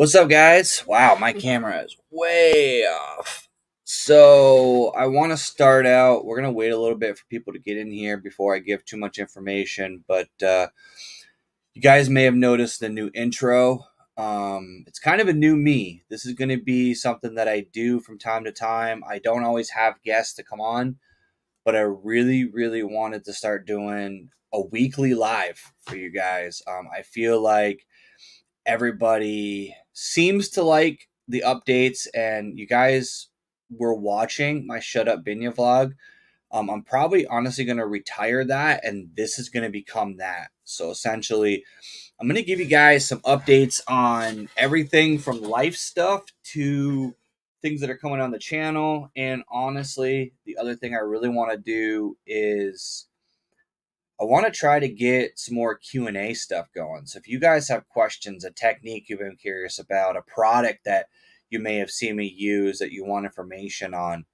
What's up, guys? Wow, my camera is way off. So, I want to start out. We're going to wait a little bit for people to get in here before I give too much information. But you guys may have noticed the new intro. It's kind of a new me. This is going to be something that I do from time to time. I don't always have guests to come on, but I really, really wanted to start doing a weekly live for you guys. I feel like everybody seems to like the updates, and you guys were watching my Shut Up Binya vlog. I'm probably honestly going to retire that, and this is going to become that. So essentially, I'm going to give you guys some updates on everything from life stuff to things that are coming on the channel. And honestly, the other thing I really want to do is I want to try to get some more Q&A stuff going. So if you guys have questions, a technique you've been curious about, a product that you may have seen me use that you want information on,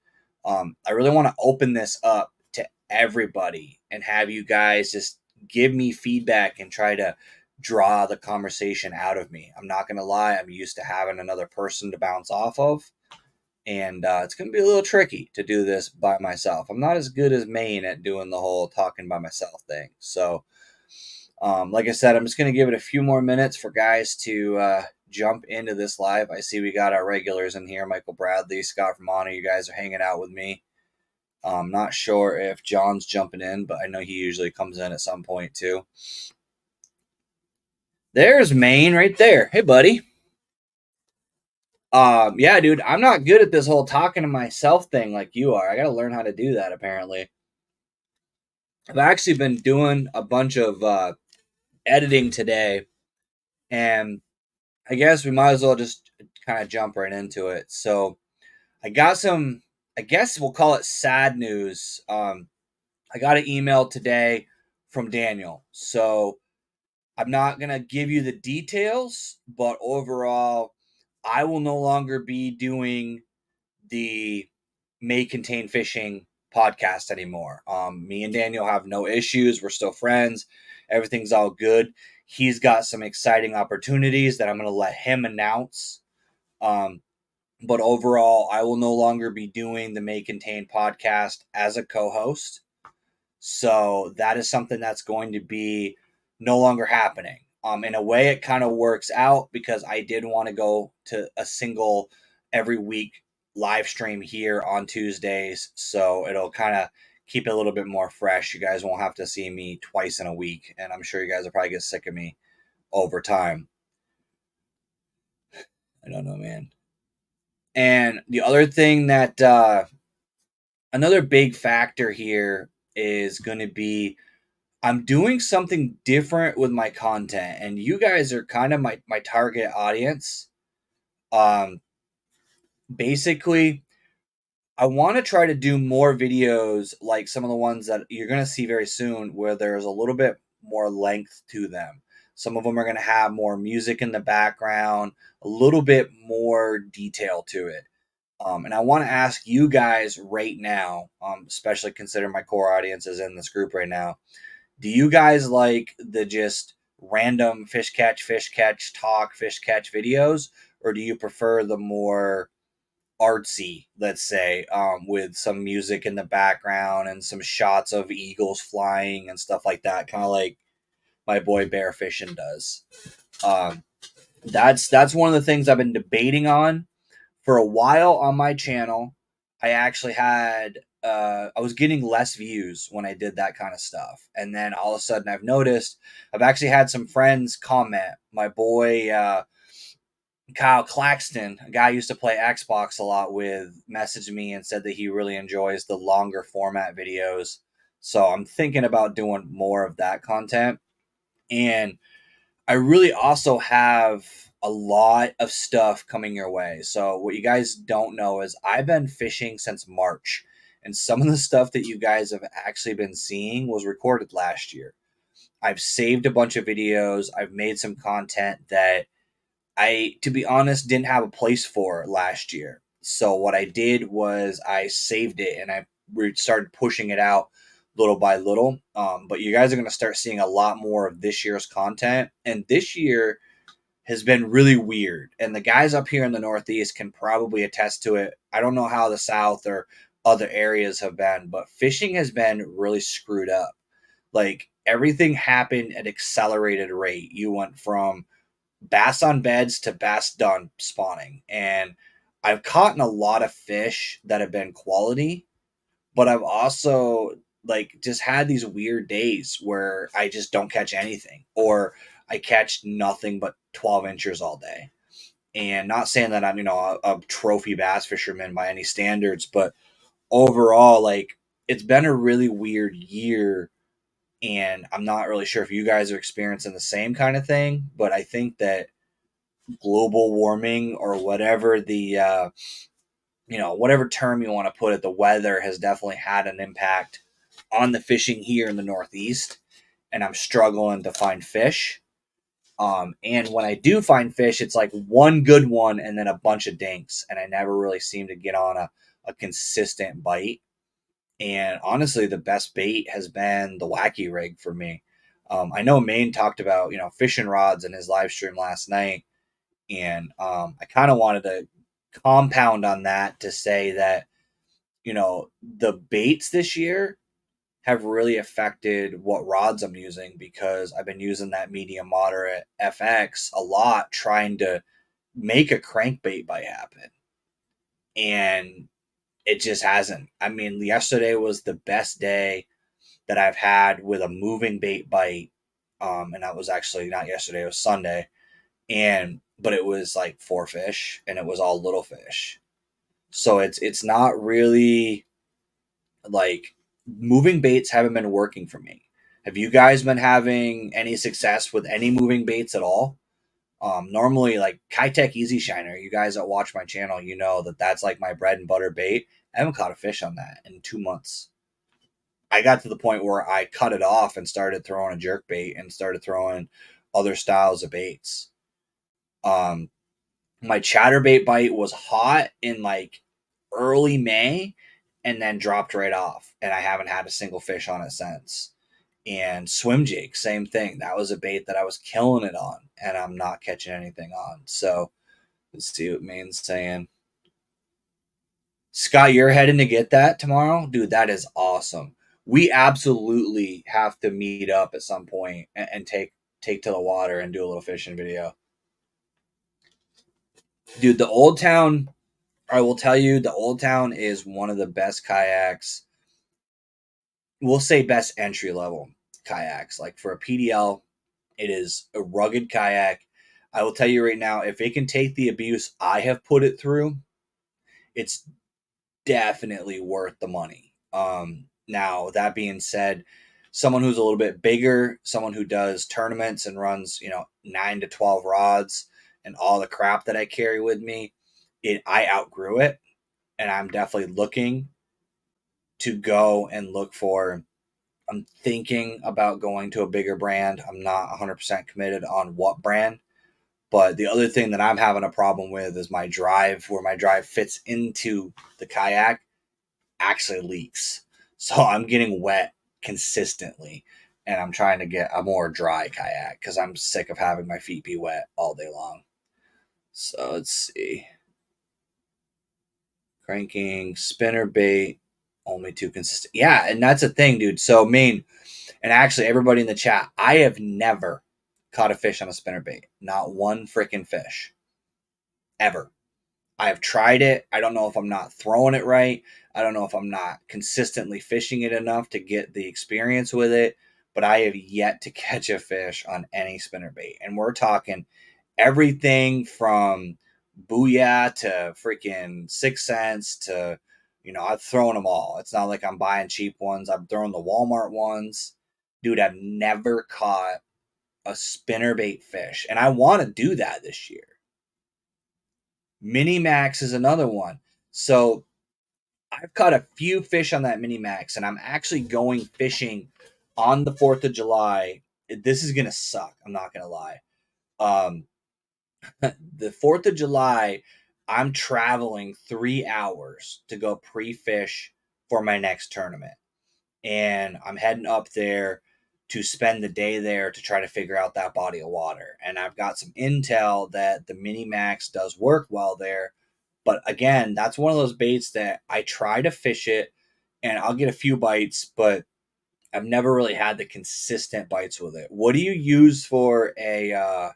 I really want to open this up to everybody and have you guys just give me feedback and try to draw the conversation out of me. I'm not going to lie, I'm used to having another person to bounce off of, and it's going to be a little tricky to do this by myself. I'm not as good as Maine at doing the whole talking by myself thing. So, like I said, I'm just going to give it a few more minutes for guys to jump into this live. I see we got our regulars in here, Michael Bradley, Scott Romano. You guys are hanging out with me. I'm not sure if John's jumping in, but I know he usually comes in at some point too. There's Maine right there. Hey, buddy. Yeah, dude, I'm not good at this whole talking to myself thing like you are. I got to learn how to do that, apparently. I've actually been doing a bunch of editing today, and I guess we might as well just kind of jump right into it. So, I got some, I guess we'll call it sad news. I got an email today from Daniel. So, I'm not going to give you the details, but overall, I will no longer be doing the May Contain Fishing podcast anymore. Me and Daniel have no issues. We're still friends. Everything's all good. He's got some exciting opportunities that I'm going to let him announce. Um, but overall, I will no longer be doing the May Contain podcast as a co-host. So that is something that's going to be no longer happening. In a way, it kind of works out because I did want to go to a single every week live stream here on Tuesdays. So it'll kind of keep it a little bit more fresh. You guys won't have to see me twice in a week. And I'm sure you guys will probably get sick of me over time. I don't know, man. And the other thing that, another big factor here is going to be I'm doing something different with my content, and you guys are kind of my target audience. Um, Basically, I want to try to do more videos like some of the ones that you're going to see very soon, where there's a little bit more length to them. Some of them are going to have more music in the background, a little bit more detail to it. And I want to ask you guys right now, especially considering my core audience is in this group right now. Do you guys like the just random fish catch, talk, fish catch videos? Or do you prefer the more artsy, let's say, with some music in the background and some shots of eagles flying and stuff like that, kind of like my boy Bear Fishing does? Um, that's one of the things I've been debating on for a while on my channel. I actually had I was getting less views when I did that kind of stuff, and then all of a sudden I've noticed I've actually had some friends comment. My boy Kyle Claxton, a guy I used to play Xbox a lot with, messaged me and said that he really enjoys the longer format videos. So I'm thinking about doing more of that content, and I really also have a lot of stuff coming your way. So what you guys don't know is I've been fishing since March, and some of the stuff that you guys have actually been seeing was recorded last year. I've saved a bunch of videos. I've made some content that I, to be honest, didn't have a place for last year. So what I did was I saved it and I started pushing it out little by little. But you guys are going to start seeing a lot more of this year's content. And this year has been really weird. And the guys up here in the Northeast can probably attest to it. I don't know how the South or other areas have been, but fishing has been really screwed up. Like everything happened at accelerated rate. You went from bass on beds to bass done spawning. And I've caught a lot of fish that have been quality, but I've also like just had these weird days where I just don't catch anything or I catch nothing but 12 inches all day. And not saying that I'm, a trophy bass fisherman by any standards, but overall, like it's been a really weird year. And I'm not really sure if you guys are experiencing the same kind of thing, but I think that global warming or whatever whatever term you want to put it, the weather has definitely had an impact on the fishing here in the Northeast, and I'm struggling to find fish. And when I do find fish, it's like one good one and then a bunch of dinks, and I never really seem to get on a consistent bite. And honestly, the best bait has been the wacky rig for me. I know Maine talked about fishing rods in his live stream last night, and I kind of wanted to compound on that to say that the baits this year have really affected what rods I'm using because I've been using that medium moderate FX a lot trying to make a crankbait bite happen. And it just hasn't. I mean, yesterday was the best day that I've had with a moving bait bite. And that was actually not yesterday, it was Sunday. But it was like 4 fish and it was all little fish. So it's not really like moving baits haven't been working for me. Have you guys been having any success with any moving baits at all? Normally, like Kitech Easy Shiner, you guys that watch my channel, you know that that's like my bread and butter bait. I haven't caught a fish on that in 2 months. I got to the point where I cut it off and started throwing a jerk bait and started throwing other styles of baits. Um, my chatterbait bite was hot in like early May and then dropped right off. And I haven't had a single fish on it since. And swim jig, same thing. That was a bait that I was killing it on, and I'm not catching anything on. So let's see what Maine's saying. Scott, you're heading to get that tomorrow? Dude, that is awesome. We absolutely have to meet up at some point and take to the water and do a little fishing video. Dude, the Old Town, I will tell you, the Old Town is one of the best kayaks. We'll say best entry level kayaks. Like for a PDL, it is a rugged kayak. I will tell you right now, if it can take the abuse I have put it through, it's definitely worth the money. Now, that being said, someone who's a little bit bigger, someone who does tournaments and runs, 9 to 12 rods and all the crap that I carry with me, I outgrew it. And I'm definitely looking to go and look for. I'm thinking about going to a bigger brand. I'm not 100% committed on what brand. But the other thing that I'm having a problem with is my drive, where my drive fits into the kayak, actually leaks. So I'm getting wet consistently. And I'm trying to get a more dry kayak because I'm sick of having my feet be wet all day long. So let's see. Cranking, spinner bait, only too consistent. Yeah, and that's a thing, dude. So, Maine, and actually everybody in the chat, I have never caught a fish on a spinner bait. Not one freaking fish. Ever. I have tried it. I don't know if I'm not throwing it right. I don't know if I'm not consistently fishing it enough to get the experience with it, but I have yet to catch a fish on any spinner bait. And we're talking everything from Booyah to freaking 6 cents to, I've thrown them all. It's not like I'm buying cheap ones. I'm throwing the Walmart ones. Dude, I've never caught a spinnerbait fish, and I want to do that this year. Mini Max is another one. So I've caught a few fish on that Mini Max, and I'm actually going fishing on the 4th of July. This is gonna suck. I'm not gonna lie. The 4th of July, I'm traveling 3 hours to go pre-fish for my next tournament, and I'm heading up there. to spend the day there to try to figure out that body of water. And I've got some intel that the Mini Max does work well there. But again, that's one of those baits that I try to fish it and I'll get a few bites, but I've never really had the consistent bites with it. What do you use for a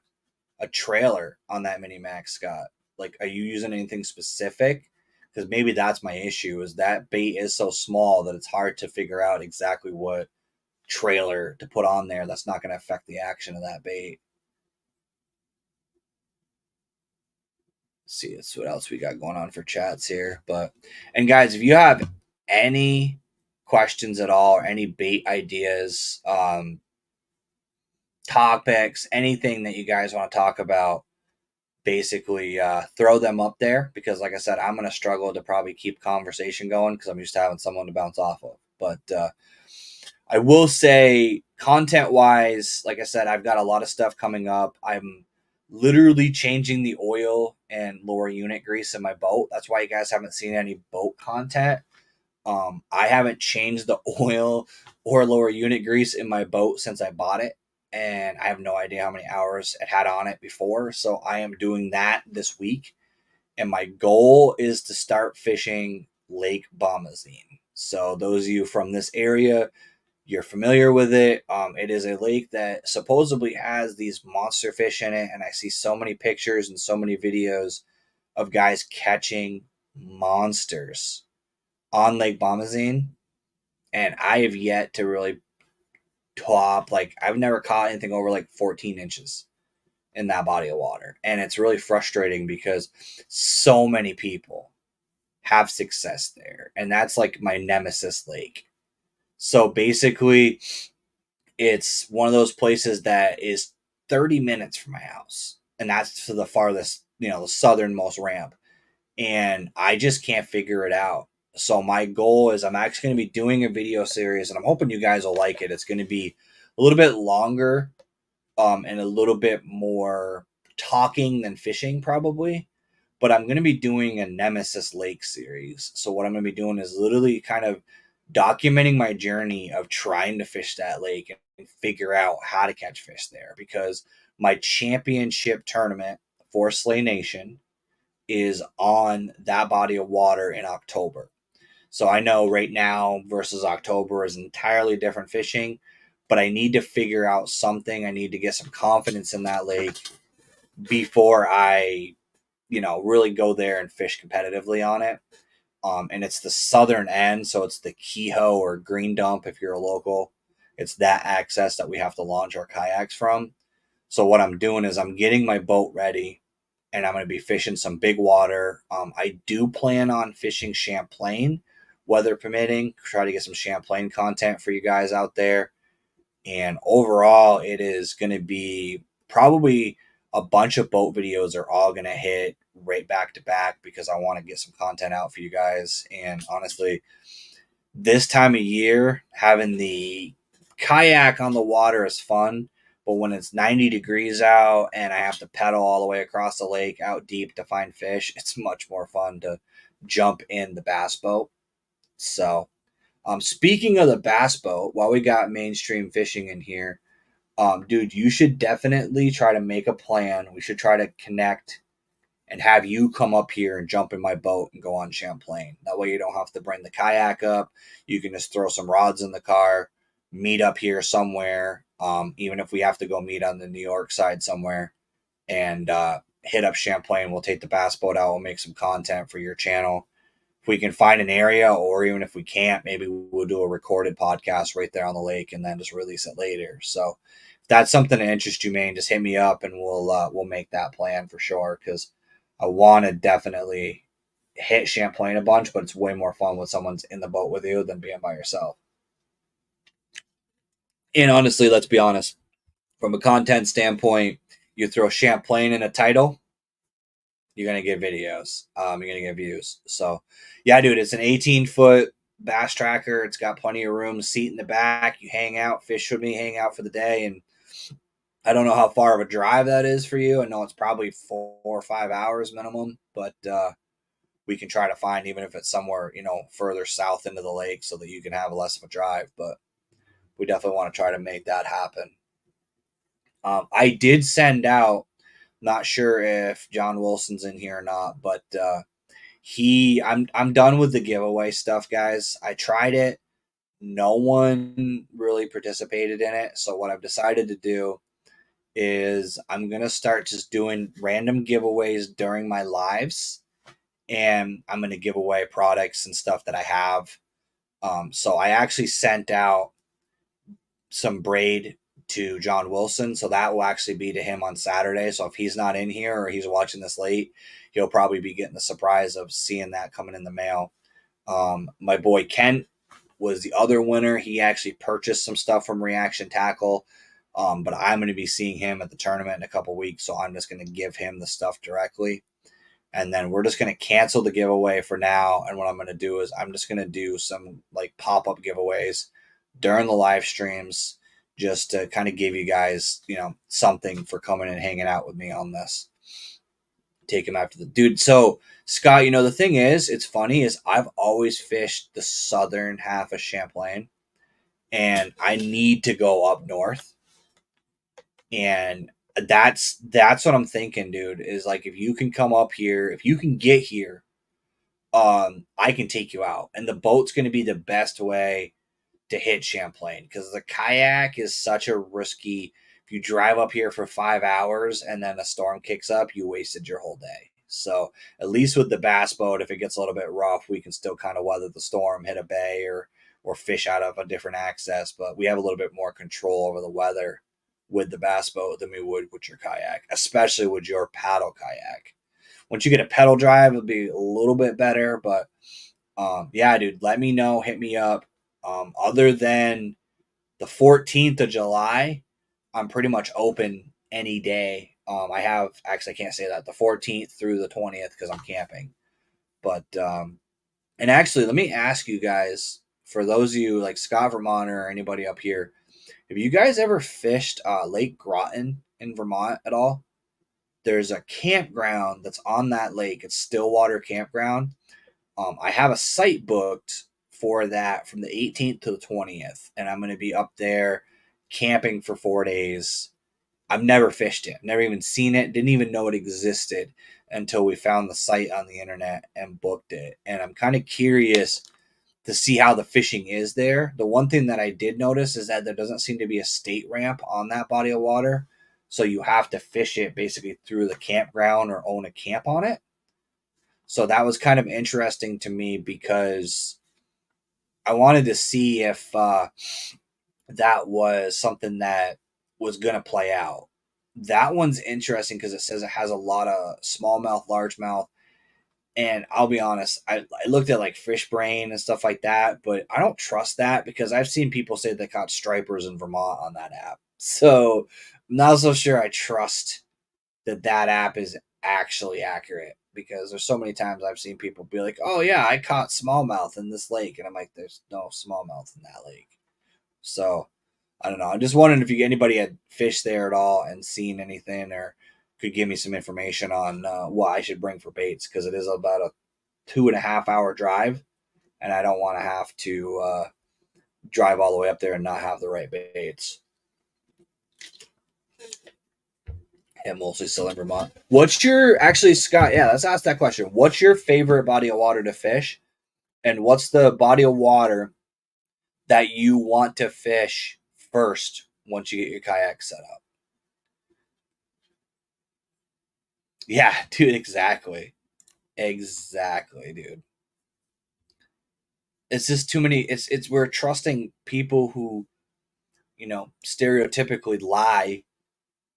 trailer on that Mini Max, Scott? Like, are you using anything specific? Because maybe that's my issue, is that bait is so small that it's hard to figure out exactly what trailer to put on there that's not going to affect the action of that bait. Let's see, let's what else we got going on for chats here. But and guys, if you have any questions at all or any bait ideas, topics, anything that you guys want to talk about, basically throw them up there, because like I said, I'm going to struggle to probably keep conversation going because I'm used to having someone to bounce off of. But I will say, content wise, like I said, I've got a lot of stuff coming up. I'm literally changing the oil and lower unit grease in my boat. That's why you guys haven't seen any boat content. I haven't changed the oil or lower unit grease in my boat since I bought it, and I have no idea how many hours it had on it before. So I am doing that this week, and my goal is to start fishing Lake Bomazine. So those of you from this area, you're familiar with it. It is a lake that supposedly has these monster fish in it, and I see so many pictures and so many videos of guys catching monsters on Lake Bomazine, and I have yet to really top, like, I've never caught anything over like 14 inches in that body of water. And it's really frustrating because so many people have success there. And that's like my nemesis lake. So basically, it's one of those places that is 30 minutes from my house. And that's to the farthest, the southernmost ramp. And I just can't figure it out. So my goal is I'm actually going to be doing a video series, and I'm hoping you guys will like it. It's going to be a little bit longer, and a little bit more talking than fishing probably. But I'm going to be doing a Nemesis Lake series. So what I'm going to be doing is literally kind of documenting my journey of trying to fish that lake and figure out how to catch fish there, because my championship tournament for Slay Nation is on that body of water in October. So I know right now versus October is entirely different fishing, but I need to figure out something. I need to get some confidence in that lake before I, really go there and fish competitively on it. And it's the southern end, so it's the Kehoe or Green Dump if you're a local. It's that access that we have to launch our kayaks from. So what I'm doing is I'm getting my boat ready, and I'm going to be fishing some big water. I do plan on fishing Champlain, weather permitting. Try to get some Champlain content for you guys out there. And overall, it is going to be probably a bunch of boat videos are all going to hit right back to back, because I want to get some content out for you guys. And honestly, this time of year, having the kayak on the water is fun, but when it's 90 degrees out and I have to pedal all the way across the lake out deep to find fish, it's much more fun to jump in the bass boat. So, speaking of the bass boat, while we got mainstream fishing in here, dude, you should definitely try to make a plan. We should try to connect and have you come up here and jump in my boat and go on Champlain. That way you don't have to bring the kayak up. You can just throw some rods in the car, meet up here somewhere. Even if we have to go meet on the New York side somewhere, and hit up Champlain. We'll take the bass boat out. We'll make some content for your channel. If we can find an area, or even if we can't, maybe we'll do a recorded podcast right there on the lake and then just release it later. So if that's something that interests you, man, just hit me up and we'll make that plan for sure, because I want to definitely hit Champlain a bunch, but it's way more fun when someone's in the boat with you than being by yourself. And honestly, let's be honest, from a content standpoint, you throw Champlain in a title, you're gonna get videos. You're gonna get views. So, yeah, dude, it's an 18-foot bass tracker. It's got plenty of room, seat in the back. You hang out, fish with me, hang out for the day, and I don't know how far of a drive that is for you. I know it's probably 4 or 5 hours minimum, but we can try to find, even if it's somewhere further south into the lake, so that you can have less of a drive. But we definitely want to try to make that happen. I did send out, not sure if John Wilson's in here or not, but I'm done with the giveaway stuff, guys. I tried it. No one really participated in it. So what I've decided to do is I'm gonna start just doing random giveaways during my lives, and I'm gonna give away products and stuff that I have. So I actually sent out some braid to John Wilson, so that will actually be to him on Saturday. So if he's not in here or he's watching this late, he'll probably be getting the surprise of seeing that coming in the mail. My boy Kent was the other winner. He actually purchased some stuff from Reaction Tackle, but I'm going to be seeing him at the tournament in a couple weeks, so I'm just going to give him the stuff directly. And then we're just going to cancel the giveaway for now. And what I'm going to do is I'm just going to do some like pop-up giveaways during the live streams just to kind of give you guys, something for coming and hanging out with me on this. Take him after the dude. So Scott, the thing is, it's funny is I've always fished the southern half of Champlain, and I need to go up north. And that's what I'm thinking, dude, is like if you can come up here, if you can get here, I can take you out. And the boat's gonna be the best way to hit Champlain because the kayak is such a risky. If you drive up here for 5 hours and then a storm kicks up, you wasted your whole day. So at least with the bass boat, if it gets a little bit rough, we can still kind of weather the storm, hit a bay or fish out of a different access. But we have a little bit more control over the weather with the bass boat than we would with your kayak, especially with your paddle kayak. Once you get a pedal drive, it'll be a little bit better. But yeah, dude, let me know. Hit me up. Other than the 14th of July, I'm pretty much open any day. I have actually I can't say that the 14th through the 20th because I'm camping. But and actually, let me ask you guys, for those of you like Scott Vermont or anybody up here, have you guys ever fished Lake Groton in Vermont at all? There's a campground that's on that lake. It's Stillwater Campground. I have a site booked for that from the 18th to the 20th, and I'm going to be up there camping for 4 days. I've never fished it, never even seen it, didn't even know it existed until we found the site on the internet and booked it. And I'm kind of curious to see how the fishing is there. The one thing that I did notice is that there doesn't seem to be a state ramp on that body of water. So you have to fish it basically through the campground or own a camp on it. So that was kind of interesting to me because I wanted to see if that was something that was going to play out. That one's interesting because it says it has a lot of smallmouth, largemouth. And I'll be honest, I looked at like fish brain and stuff like that, but I don't trust that because I've seen people say they caught stripers in Vermont on that app. So I'm not so sure I trust that app is actually accurate because there's so many times I've seen people be like, "Oh yeah, I caught smallmouth in this lake," and I'm like, "There's no smallmouth in that lake." So I don't know. I'm just wondering if anybody had fished there at all and seen anything, or could give me some information on what I should bring for baits because it is about a 2.5 hour drive, and I don't want to have to drive all the way up there and not have the right baits. And mostly still in Vermont. What's your actually, Scott? Yeah, let's ask that question. What's your favorite body of water to fish, and what's the body of water that you want to fish first once you get your kayak set up? Yeah, dude, exactly, dude. It's just too many. It's we're trusting people who stereotypically lie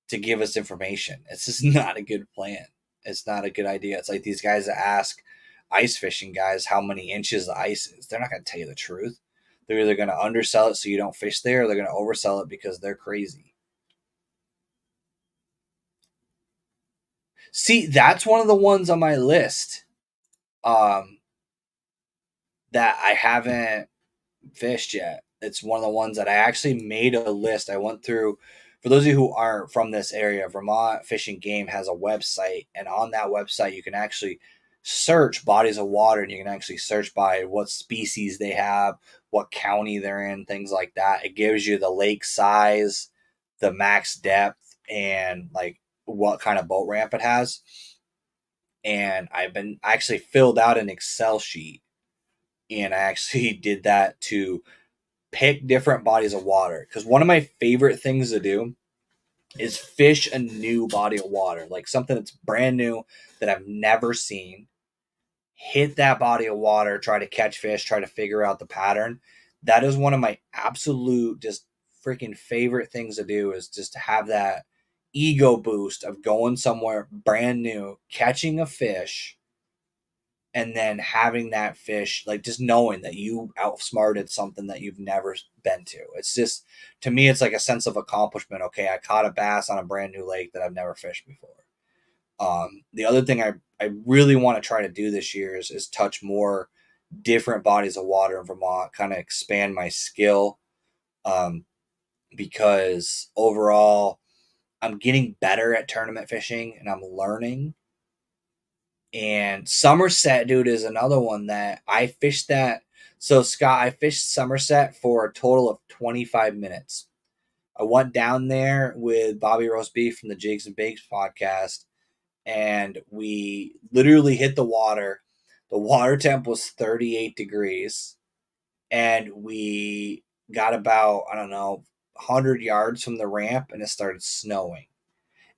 to give us information. It's just not a good plan. It's not a good idea. It's like these guys that ask ice fishing guys how many inches the ice is. They're not going to tell you the truth. They're either going to undersell it so you don't fish there, or they're going to oversell it because they're crazy. See, that's one of the ones on my list that I haven't fished yet. It's one of the ones that I actually made a list. I went through. For those of you who aren't from this area, Vermont Fish and Game has a website, and on that website you can actually search bodies of water, and you can actually search by what species they have, what county they're in, things like that. It gives you the lake size, the max depth, and like what kind of boat ramp it has. And I actually filled out an Excel sheet, and I actually did that to pick different bodies of water, because one of my favorite things to do is fish a new body of water, like something that's brand new that I've never seen. Hit that body of water, try to catch fish, try to figure out the pattern. That is one of my absolute just freaking favorite things to do, is just to have that ego boost of going somewhere brand new, catching a fish, and then having that fish, like just knowing that you outsmarted something that you've never been to. It's just, to me, it's like a sense of accomplishment. Okay, I caught a bass on a brand new lake that I've never fished before. The other thing I really want to try to do this year is touch more different bodies of water in Vermont, kind of expand my skill, um, because overall I'm getting better at tournament fishing and I'm learning. And Somerset, dude, is another one that I fished that. So, Scott, I fished Somerset for a total of 25 minutes. I went down there with Bobby Roast Beef from the Jigs and Bakes podcast, and we literally hit the water. The water temp was 38 degrees, and we got about, I don't know, 100 yards from the ramp, and it started snowing.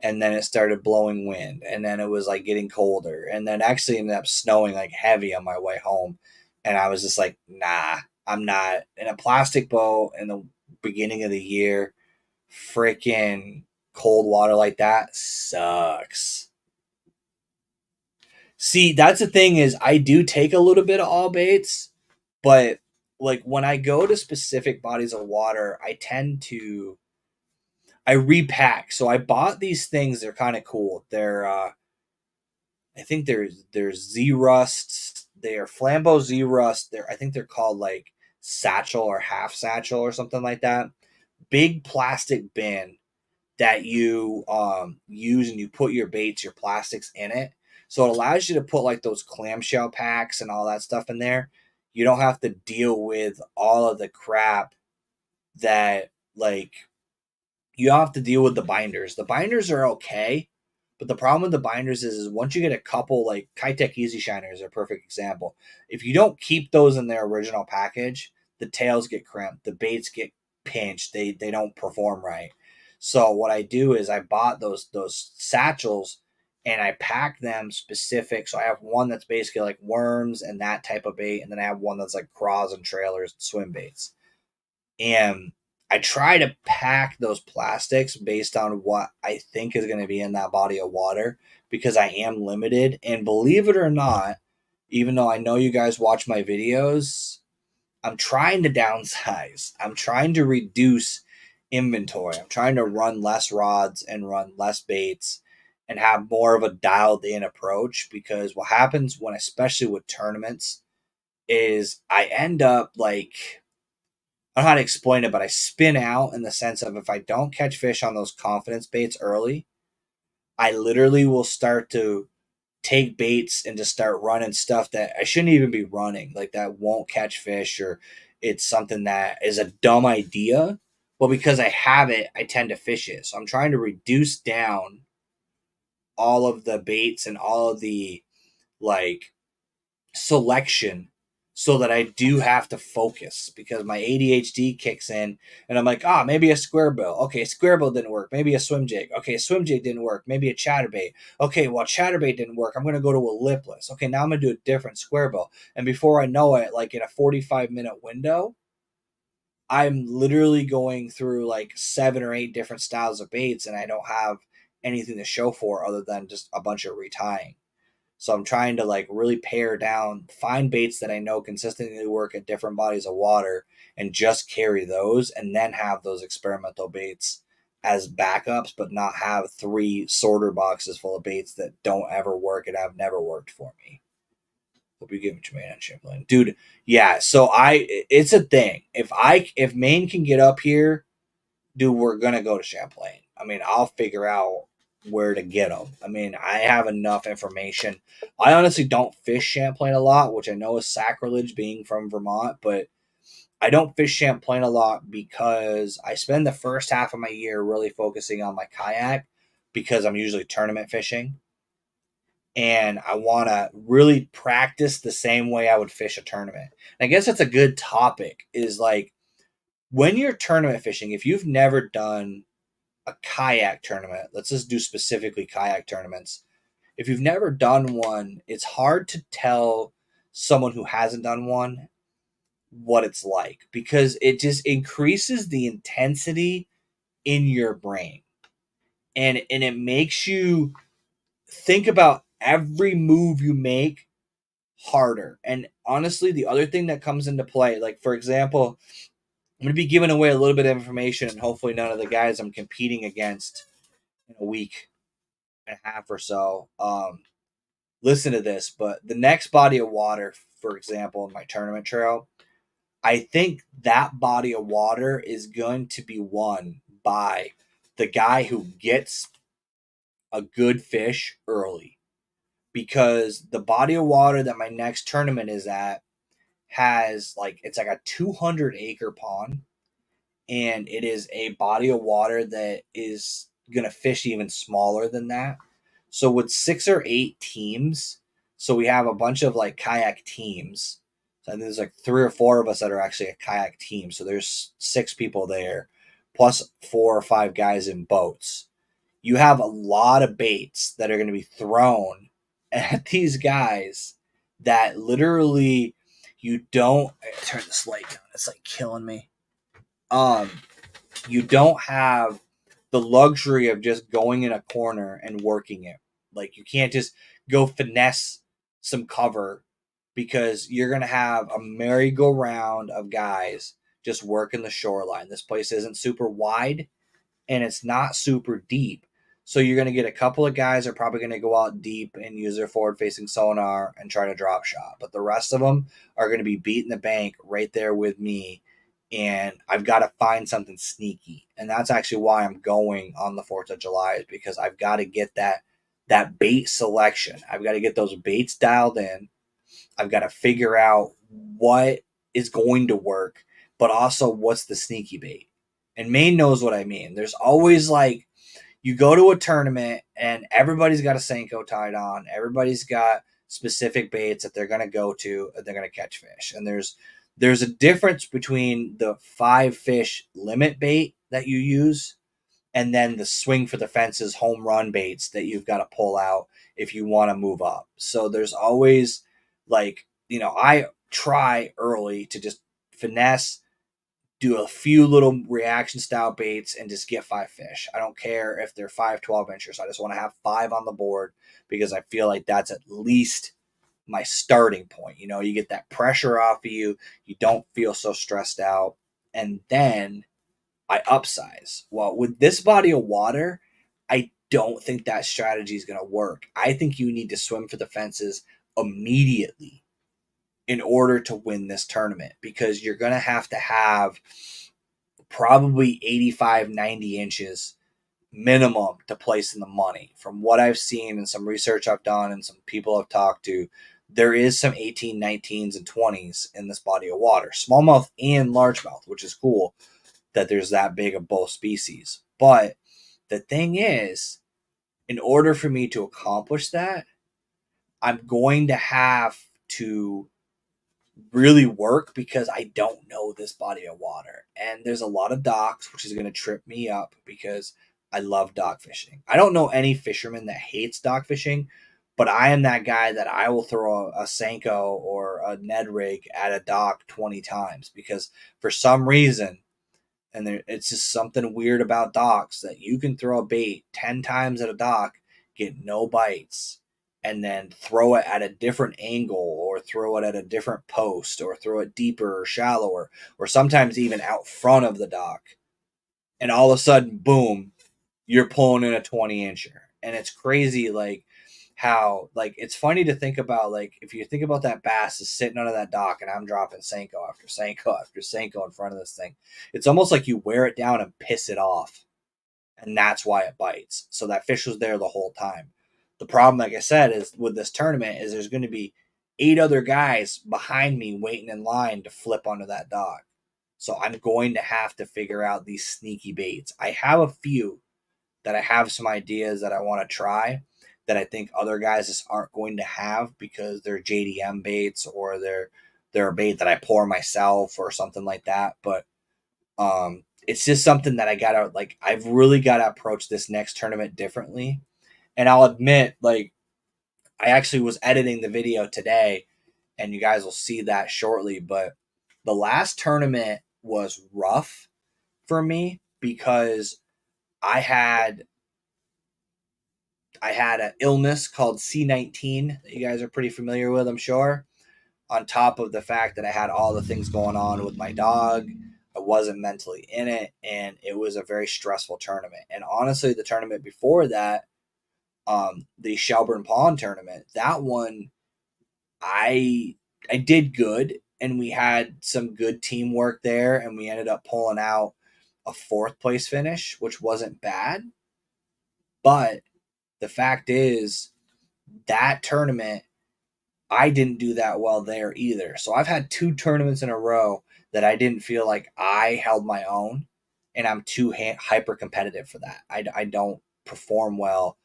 And then it started blowing wind, and then it was like getting colder, and then actually ended up snowing like heavy on my way home. And I was just like, nah, I'm not in a plastic boat in the beginning of the year. Freaking cold water like that sucks. See, that's the thing, is I do take a little bit of all baits, but like when I go to specific bodies of water, I repack. So I bought these things. They're kind of cool. I think they're Z Rust. They are Flambeau Z Rust. I think they're called like satchel or half satchel or something like that. Big plastic bin that you use, and you put your baits, your plastics in it. So it allows you to put like those clamshell packs and all that stuff in there. You don't have to deal with all of the crap that, like, you have to deal with the binders. The binders are okay, but the problem with the binders is once you get a couple, like Kitech Easy Shiners are a perfect example. If you don't keep those in their original package, the tails get crimped, the baits get pinched, they don't perform right. So what I do is I bought those satchels, and I pack them specific. So I have one that's basically like worms and that type of bait, and then I have one that's like craws and trailers, swim baits. And I try to pack those plastics based on what I think is going to be in that body of water, because I am limited. And believe it or not, even though I know you guys watch my videos, I'm trying to downsize. I'm trying to reduce inventory. I'm trying to run less rods and run less baits and have more of a dialed in approach, because what happens when, especially with tournaments, is I end up like, I don't know how to explain it, but I spin out in the sense of, if I don't catch fish on those confidence baits early, I literally will start to take baits and just start running stuff that I shouldn't even be running, like that won't catch fish, or it's something that is a dumb idea. But because I have it, I tend to fish it. So I'm trying to reduce down all of the baits and all of the like selection, so that I do have to focus, because my ADHD kicks in, and I'm like, maybe a square bill. Okay, square bill didn't work. Maybe a swim jig. Okay, swim jig didn't work. Maybe a chatterbait. Okay, well, chatterbait didn't work. I'm going to go to a lipless. Okay, now I'm going to do a different square bill. And before I know it, like in a 45-minute window, I'm literally going through like 7 or 8 different styles of baits, and I don't have anything to show for other than just a bunch of retying. So I'm trying to like really pare down, find baits that I know consistently work at different bodies of water, and just carry those, and then have those experimental baits as backups, but not have 3 sorter boxes full of baits that don't ever work and have never worked for me. Hope you give me Jermaine on Champlain, dude. Yeah, so it's a thing. If Maine can get up here, dude, we're gonna go to Champlain. I mean, I'll figure out where to get them. I mean, I have enough information. I honestly don't fish Champlain a lot, which I know is sacrilege being from Vermont, but I don't fish Champlain a lot because I spend the first half of my year really focusing on my kayak because I'm usually tournament fishing. And I want to really practice the same way I would fish a tournament. And I guess that's a good topic is like when you're tournament fishing, if you've never done a kayak tournament, let's just do specifically kayak tournaments. If you've never done one, it's hard to tell someone who hasn't done one what it's like because it just increases the intensity in your brain and it makes you think about every move you make harder. And honestly, the other thing that comes into play, like for example, I'm going to be giving away a little bit of information and hopefully none of the guys I'm competing against in a week and a half or so listen to this, but the next body of water, for example, in my tournament trail, I think that body of water is going to be won by the guy who gets a good fish early. Because the body of water that my next tournament is at has like, it's like a 200-acre pond. And it is a body of water that is going to fish even smaller than that. So with 6 or 8 teams, so we have a bunch of like kayak teams. So I think there's like 3 or 4 of us that are actually a kayak team. So there's 6 people there, plus 4 or 5 guys in boats. You have a lot of baits that are going to be thrown at these guys that literally you don't turn this light down. It's like killing me. Um, you don't have the luxury of just going in a corner and working it. Like you can't just go finesse some cover because you're gonna have a merry-go-round of guys just working the shoreline. This place isn't super wide and it's not super deep. So you're going to get a couple of guys that are probably going to go out deep and use their forward facing sonar and try to drop shot. But the rest of them are going to be beating the bank right there with me. And I've got to find something sneaky. And that's actually why I'm going on the 4th of July is because I've got to get that bait selection. I've got to get those baits dialed in. I've got to figure out what is going to work, but also what's the sneaky bait. And Maine knows what I mean. There's always like you go to a tournament and everybody's got a Senko tied on. Everybody's got specific baits that they're going to go to and they're going to catch fish. And there's a difference between the 5 fish limit bait that you use and then the swing for the fences home run baits that you've got to pull out if you want to move up. So there's always like, I try early to just finesse, do a few little reaction style baits and just get 5 fish. I don't care if they're 5 12 inchers. I just want to have 5 on the board because I feel like that's at least my starting point. You get that pressure off of you. You don't feel so stressed out. And then I upsize. Well, with this body of water, I don't think that strategy is going to work. I think you need to swim for the fences immediately in order to win this tournament because you're going to have probably 85, 90 inches minimum to place in the money. From what I've seen and some research I've done and some people I've talked to, there is some 18, 19s, and 20s in this body of water, smallmouth and largemouth, which is cool that there's that big of both species. But the thing is, in order for me to accomplish that, I'm going to have to really work because I don't know this body of water. And there's a lot of docks, which is going to trip me up because I love dock fishing. I don't know any fisherman that hates dock fishing, but I am that guy that I will throw a Senko or a Ned rig at a dock 20 times because for some reason, and it's just something weird about docks that you can throw a bait 10 times at a dock, get no bites, and then throw it at a different angle or throw it at a different post or throw it deeper or shallower or sometimes even out front of the dock. And all of a sudden, boom, you're pulling in a 20-incher. And it's crazy, like, how, like, it's funny to think about, like, if you think about that bass is sitting under that dock and I'm dropping Senko after Senko after Senko in front of this thing, it's almost like you wear it down and piss it off. and that's why it bites. So that fish was there the whole time. The problem, like I said, is with this tournament is there's going to be 8 other guys behind me waiting in line to flip onto that dog. So I'm going to have to figure out these sneaky baits. I have a few that I have some ideas that I want to try that I think other guys just aren't going to have because they're JDM baits or they're a bait that I pour myself or something like that. But it's just something that I gotta like. I've really gotta approach this next tournament differently. And I'll admit, like, I actually was editing the video today, and you guys will see that shortly. But the last tournament was rough for me because I had I had an illness called C19 that you guys are pretty familiar with, I'm sure. On top of the fact that I had all the things going on with my dog, I wasn't mentally in it, and it was a very stressful tournament. And honestly, the tournament before that, the Shelburne Pond tournament, that one, I I did good, and we had some good teamwork there, and we ended up pulling out a fourth place finish, which wasn't bad. But the fact is, that tournament I didn't do that well there either. So I've had 2 tournaments in a row that I didn't feel like I held my own, and I'm too hyper competitive for that. I don't perform well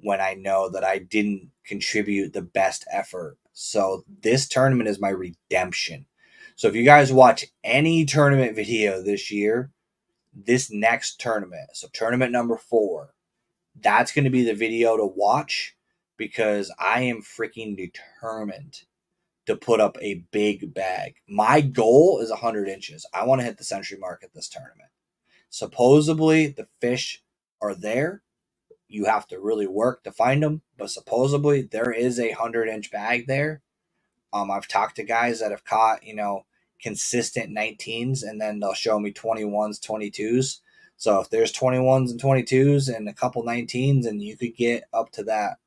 when I know that I didn't contribute the best effort. So this tournament is my redemption. So if you guys watch any tournament video this year, this next tournament, so tournament number 4, that's going to be the video to watch because I am freaking determined to put up a big bag. My goal is 100 inches. I want to hit the century mark at this tournament. Supposedly, the fish are there. You have to really work to find them, but supposedly there is a 100-inch bag there. I've talked to guys that have caught, consistent 19s, and then they'll show me 21s, 22s. So if there's 21s and 22s and a couple 19s, and you could get up to that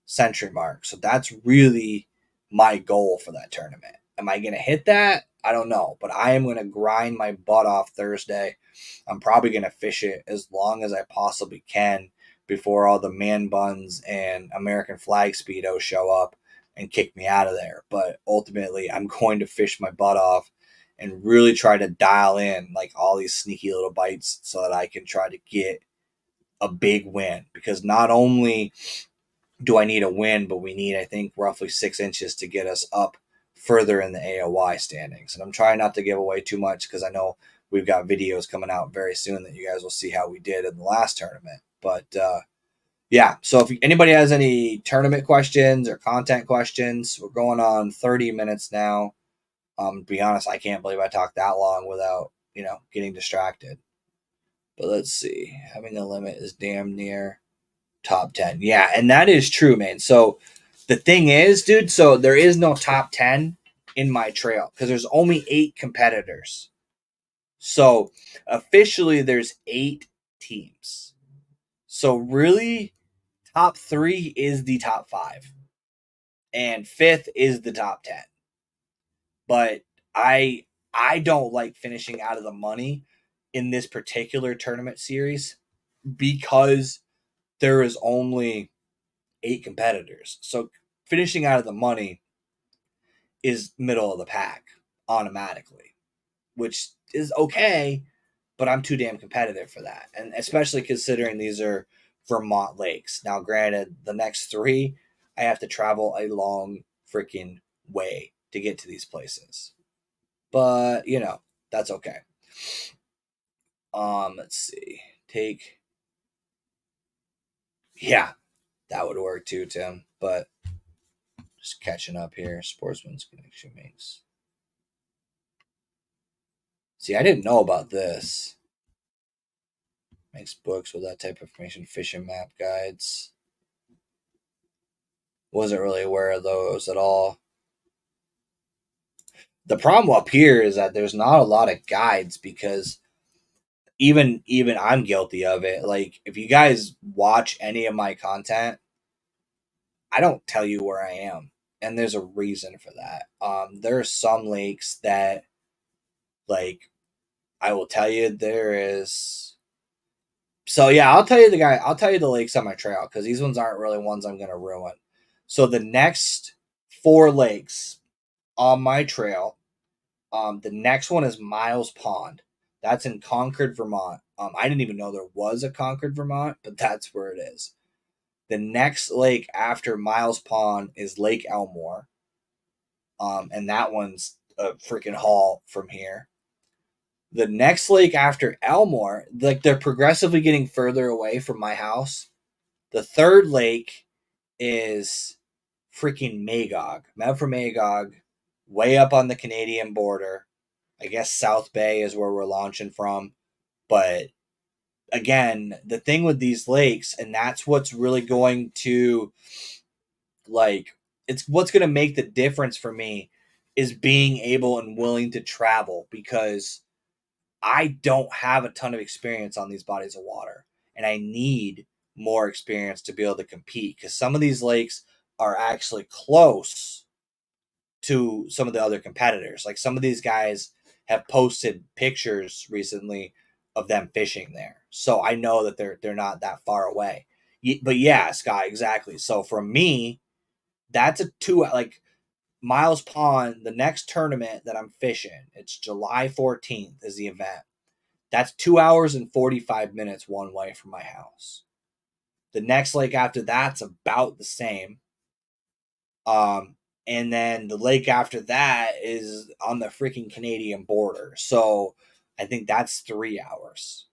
century mark. So that's really my goal for that tournament. Am I going to hit that? I don't know, but I am going to grind my butt off Thursday. I'm probably going to fish it as long as I possibly can before all the man buns and American flag speedo show up and kick me out of there. But ultimately, I'm going to fish my butt off and really try to dial in like all these sneaky little bites so that I can try to get a big win, because not only do I need a win, but we need, I think, roughly 6 inches to get us up further in the AOY standings. And I'm trying not to give away too much because I know we've got videos coming out very soon that you guys will see how we did in the last tournament. But yeah, so if anybody has any tournament questions or content questions, we're going on 30 minutes now. To be honest, I can't believe I talked that long without, getting distracted. But let's see. Having a limit is damn near top 10. Yeah, and that is true, man. So the thing is, dude, so there is no top 10 in my trail because there's only 8 competitors. So officially there's 8 teams. So really, top 3 is the top 5 and 5th is the top 10. But I don't like finishing out of the money in this particular tournament series because there is only 8 competitors. So finishing out of the money is middle of the pack automatically, which is okay, but I'm too damn competitive for that. And especially considering these are Vermont lakes. Now, granted, the next 3, I have to travel a long freaking way to get to these places. But, that's okay. Let's see. Yeah, that would work too, Tim. But just catching up here. Sportsman's Connection makes. See, I didn't know about this. Makes books with that type of information, fishing map guides. Wasn't really aware of those at all. The problem up here is that there's not a lot of guides because even I'm guilty of it. Like if you guys watch any of my content, I don't tell you where I am, and there's a reason for that. There are some lakes that, like, I will tell you there is So yeah, I'll tell you the lakes on my trail because these ones aren't really ones I'm gonna ruin. So the next four lakes on my trail, the next one is Miles Pond. That's in Concord, Vermont. I didn't even know there was a Concord, Vermont, but that's where it is. The next lake after Miles Pond is Lake Elmore, and that one's a freaking haul from here. The next lake after Elmore, like they're progressively getting further away from my house. The third lake is freaking Magog, Mount for Magog, way up on the Canadian border. I guess South Bay is where we're launching from. But again, the thing with these lakes, and that's what's really going to like, it's what's going to make the difference for me is being able and willing to travel because I don't have a ton of experience on these bodies of water, and I need more experience to be able to compete because some of these lakes are actually close to some of the other competitors. Like some of these guys have posted pictures recently of them fishing there, so I know that they're not that far away. But yeah, Sky, exactly. So for me, that's a two like Miles Pond. The next tournament that I'm fishing, it's July 14th is the event. That's 2 hours and 45 minutes one way from my house. The next lake after that's about the same. Um, and then the lake after that is on the freaking Canadian border. So I think that's 3 hours.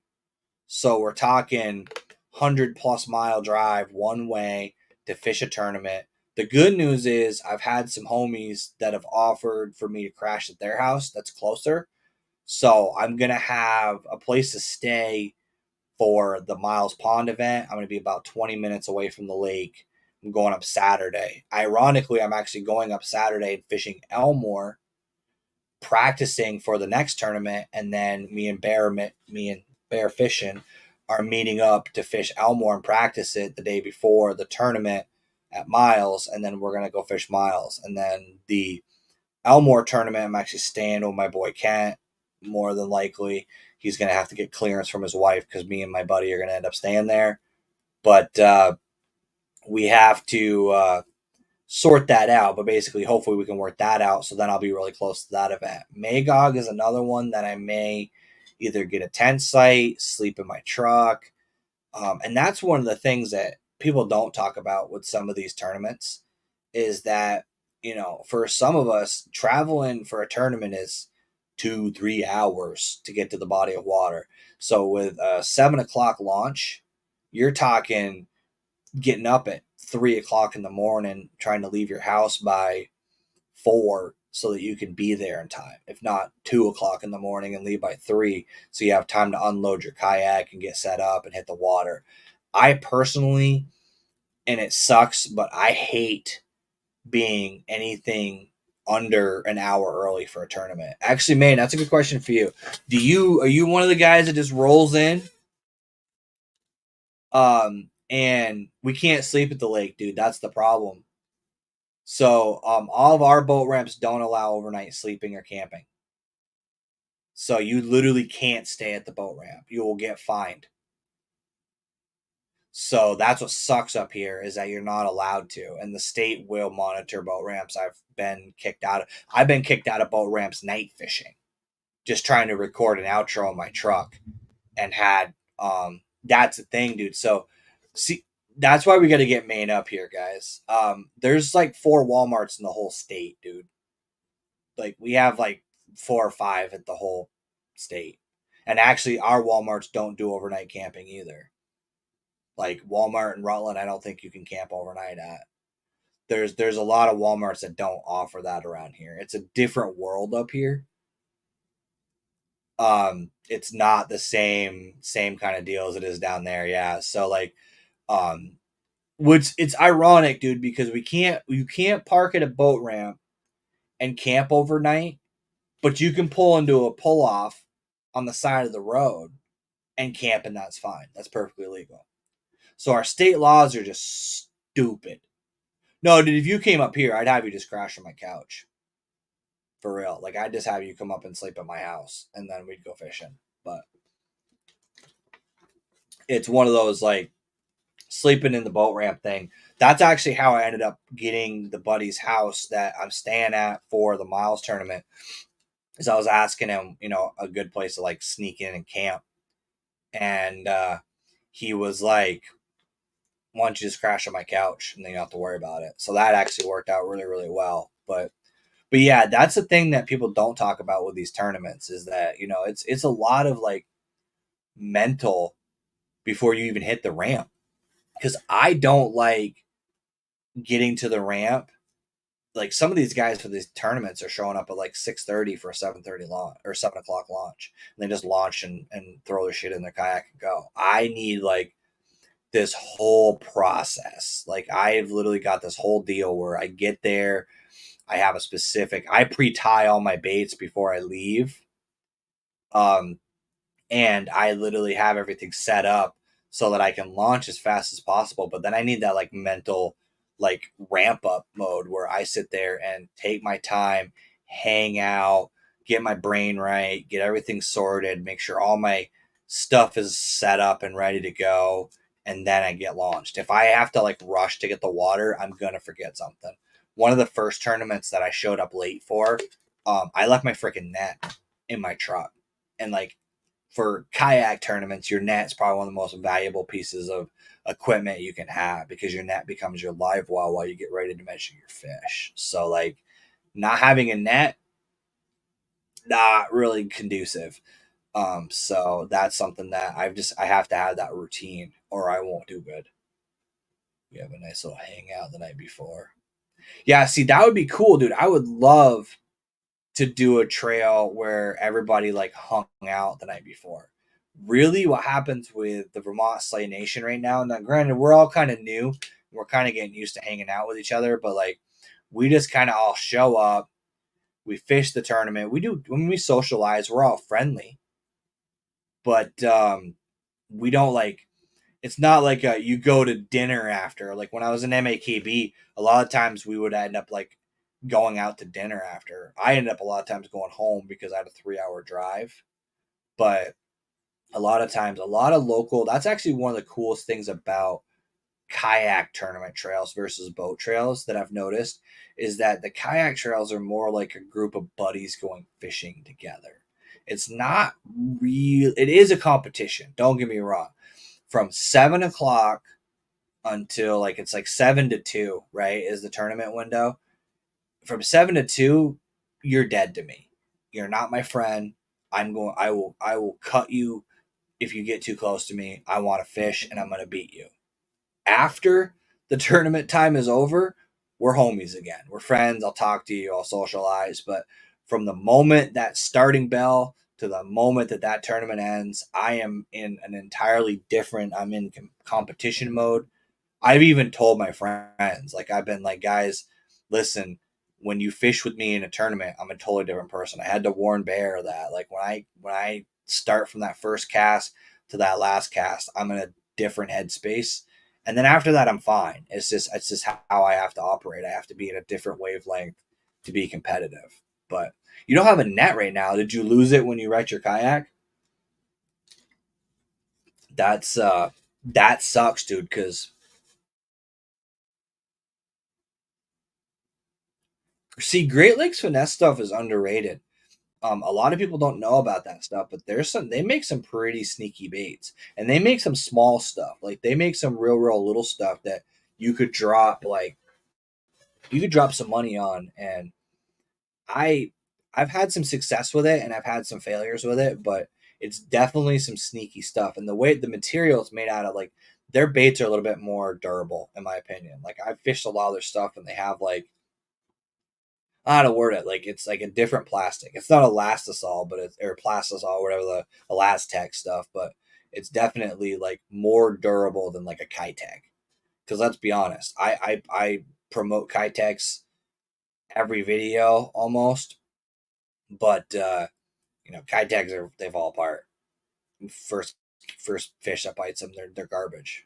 So we're talking 100+ mile drive one way to fish a tournament. The good news is I've had some homies that have offered for me to crash at their house that's closer. So I'm going to have a place to stay for the Miles Pond event. I'm going to be about 20 minutes away from the lake. I'm going up Saturday. Ironically, I'm actually going up Saturday and fishing Elmore, practicing for the next tournament, and then me and Bear Fishing are meeting up to fish Elmore and practice it the day before the tournament at Miles, and then we're gonna go fish Miles, and then the Elmore tournament. I'm actually staying with my boy Kent. More than likely, he's gonna have to get clearance from his wife because me and my buddy are gonna end up staying there. But we have to sort that out. But basically, hopefully, we can work that out. So then I'll be really close to that event. Magog is another one that I may either get a tent site, sleep in my truck, and that's one of the things that people don't talk about with some of these tournaments is that, for some of us, traveling for a tournament is 2-3 hours to get to the body of water. So with a 7 o'clock launch, you're talking getting up at 3 o'clock in the morning, trying to leave your house by 4 so that you can be there in time. If not 2 o'clock in the morning and leave by 3, so you have time to unload your kayak and get set up and hit the water. I personally, and it sucks, but I hate being anything under an hour early for a tournament. Actually, man, that's a good question for you. Are you one of the guys that just rolls in? And we can't sleep at the lake, dude. That's the problem. So, all of our boat ramps don't allow overnight sleeping or camping. So you literally can't stay at the boat ramp. You will get fined. So that's what sucks up here is that you're not allowed to, and the state will monitor boat ramps. I've been kicked out of boat ramps night fishing, just trying to record an outro on my truck, and had that's the thing, dude. So see, that's why we got to get Maine up here, guys. There's like 4 Walmarts in the whole state, dude. Like we have like 4 or 5 at the whole state, and actually our Walmarts don't do overnight camping either. Like Walmart in Rutland, I don't think you can camp overnight at. There's a lot of Walmarts that don't offer that around here. It's a different world up here. It's not the same kind of deal as it is down there. Yeah. So like, um, which it's ironic, dude, because you can't park at a boat ramp and camp overnight, but you can pull into a pull off on the side of the road and camp, and that's fine. That's perfectly legal. So our state laws are just stupid. No, dude, if you came up here, I'd have you just crash on my couch. For real. Like, I'd just have you come up and sleep at my house, and then we'd go fishing. But It's one of those like sleeping in the boat ramp thing. That's actually how I ended up getting the buddy's house that I'm staying at for the Miles tournament. Is I was asking him, a good place to like sneak in and camp, and he was like, "Why don't you just crash on my couch and then you don't have to worry about it?" So that actually worked out really, really well. But yeah, that's the thing that people don't talk about with these tournaments is that it's a lot of like mental before you even hit the ramp because I don't like getting to the ramp. Like some of these guys for these tournaments are showing up at like 6:30 for a 7:30 launch or 7 o'clock launch. And they just launch and throw their shit in their kayak and go. I need like this whole process. Like I've literally got this whole deal where I get there, I pre-tie all my baits before I leave. Um, and I literally have everything set up so that I can launch as fast as possible. But then I need that like mental like ramp up mode where I sit there and take my time, hang out, get my brain right, get everything sorted, make sure all my stuff is set up and ready to go, and then I get launched. If I have to like rush to get the water, I'm gonna forget something. One of the first tournaments that I showed up late for, I left my freaking net in my truck, and like for kayak tournaments, your net's probably one of the most valuable pieces of equipment you can have because your net becomes your live well while you get ready to measure your fish. So like not having a net, not really conducive. So that's something that I have to have that routine or I won't do good. We have a nice little hangout the night before. Yeah, see that would be cool, dude. I would love to do a trail where everybody like hung out the night before. Really, what happens with the Vermont Slay Nation right now? Now, granted, we're all kind of new, we're kind of getting used to hanging out with each other, but like we just kind of all show up, we fish the tournament, we do when we socialize, we're all friendly, but we don't like. It's not like you go to dinner after. Like when I was in MAKB, a lot of times we would end up like going out to dinner after. I ended up a lot of times going home because I had a 3 hour drive. But a lot of times, a lot of local, that's actually one of the coolest things about kayak tournament trails versus boat trails that I've noticed is that the kayak trails are more like a group of buddies going fishing together. It's not real, it is a competition. Don't get me wrong. From 7 o'clock until like it's like 7 to 2, right? Is the tournament window. From 7 to 2, you're dead to me. You're not my friend. I will cut you if you get too close to me. I want to fish and I'm gonna beat you. After the tournament time is over, we're homies again. We're friends. I'll talk to you, I'll socialize. But from the moment that starting bell to the moment that that tournament ends, I am in an entirely different, I'm in competition mode. I've even told my friends, like I've been like, guys, listen, when you fish with me in a tournament, I'm a totally different person. I had to warn Bear that, like when I start from that first cast to that last cast, I'm in a different headspace. And then after that, I'm fine. It's just how I have to operate. I have to be in a different wavelength to be competitive. But you don't have a net right now. Did you lose it when you wrecked your kayak? That's that sucks, dude. Because see, Great Lakes finesse stuff is underrated. A lot of people don't know about that stuff, but they make some pretty sneaky baits, and they make some small stuff. Like they make some real little stuff that you could drop like you could drop some money on. And I I've had some success with it, and I've had some failures with it, but it's definitely some sneaky stuff. And the way the material is made out of, like their baits are a little bit more durable, in my opinion. Like I've fished a lot of their stuff, and they have like how to word it. Like it's like a different plastic. It's not elastisol, but it's or plastisol, whatever the Elastec stuff, but it's definitely like more durable than like a Kitech. Because let's be honest, I promote Kitechs every video almost, but Kitechs they fall apart. First first fish that bites them, they're garbage.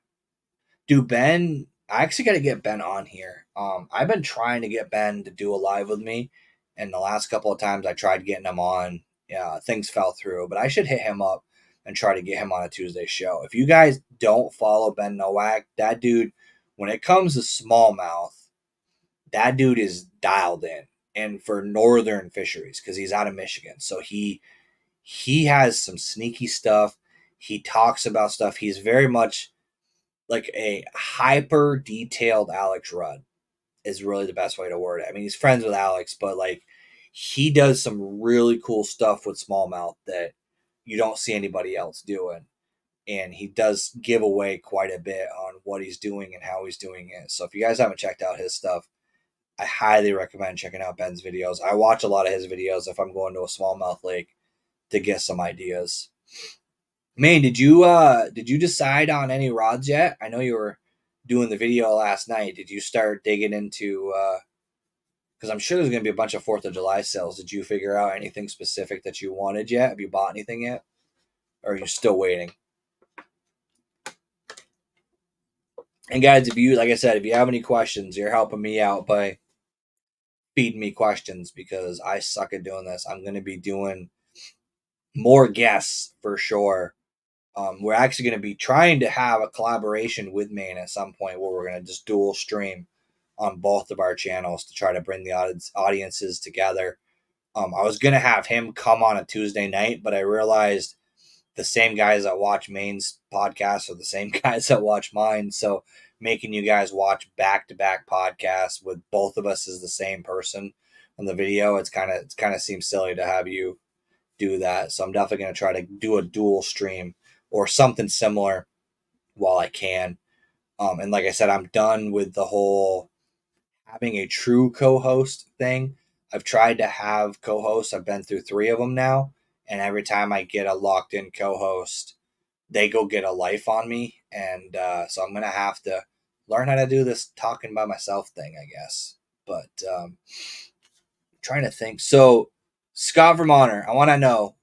Do Ben? I actually got to get Ben on here. I've been trying to get Ben to do a live with me, and the last couple of times I tried getting him on, yeah, things fell through. But I should hit him up and try to get him on a Tuesday show. If you guys don't follow Ben Nowak, that dude, when it comes to smallmouth, that dude is dialed in. And for northern fisheries, because he's out of Michigan, so he has some sneaky stuff. He talks about stuff. He's very much like a hyper detailed Alex Rudd is really the best way to word it. I mean, he's friends with Alex, but like he does some really cool stuff with smallmouth that you don't see anybody else doing. And he does give away quite a bit on what he's doing and how he's doing it. So if you guys haven't checked out his stuff, I highly recommend checking out Ben's videos. I watch a lot of his videos if I'm going to a smallmouth lake to get some ideas. Man, did you decide on any rods yet? I know you were doing the video last night. Did you start digging into because I'm sure there's gonna be a bunch of 4th of July sales. Did you figure out anything specific that you wanted yet? Have you bought anything yet? Or are you still waiting? And guys, if you like I said, if you have any questions, you're helping me out by feeding me questions because I suck at doing this. I'm gonna be doing more guests for sure. We're actually going to be trying to have a collaboration with Maine at some point where we're going to just dual stream on both of our channels to try to bring the audiences together. I was going to have him come on a Tuesday night, but I realized the same guys that watch Maine's podcast are the same guys that watch mine. So making you guys watch back-to-back podcasts with both of us as the same person on the video, it's kind of seems silly to have you do that. So I'm definitely going to try to do a dual stream or something similar while I can. And like I said, I'm done with the whole having a true co-host thing. I've tried to have co-hosts. I've been through 3 of them now. And every time I get a locked in co-host, they go get a life on me. And so I'm going to have to learn how to do this talking by myself thing, I guess. But trying to think. So Scott Vermonter, I want to know,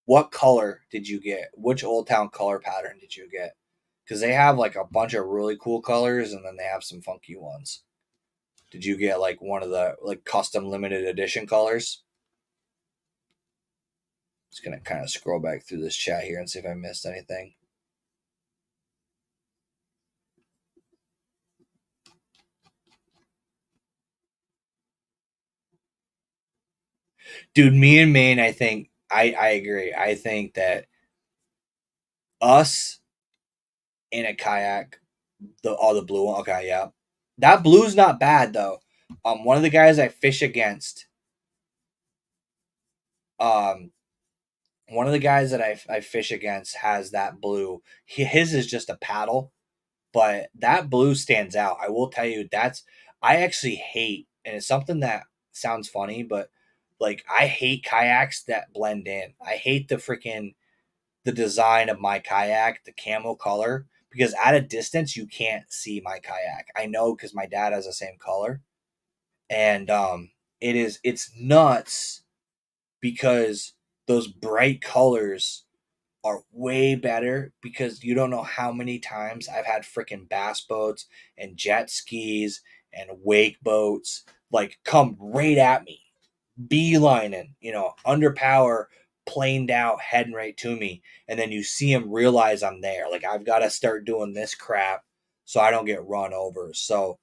what color did you get? Which Old Town color pattern did you get? Because they have like a bunch of really cool colors and then they have some funky ones. Did you get like one of the like custom limited edition colors? Just gonna kind of scroll back through this chat here and see if I missed anything. Dude, me and Maine, I agree. I think that us in a kayak, the blue one, okay, yeah. That blue's not bad though. One of the guys I fish against, um, one of the guys that I fish against has that blue. His is just a paddle, but that blue stands out. I will tell you I actually hate, and it's something that sounds funny, but like I hate kayaks that blend in. I hate the design of my kayak, the camo color, because at a distance you can't see my kayak. I know because my dad has the same color, and it's nuts because those bright colors are way better because you don't know how many times I've had freaking bass boats and jet skis and wake boats like come right at me, beelining, under power, planed out, heading right to me. And then you see them realize I'm there. Like I've got to start doing this crap so I don't get run over. So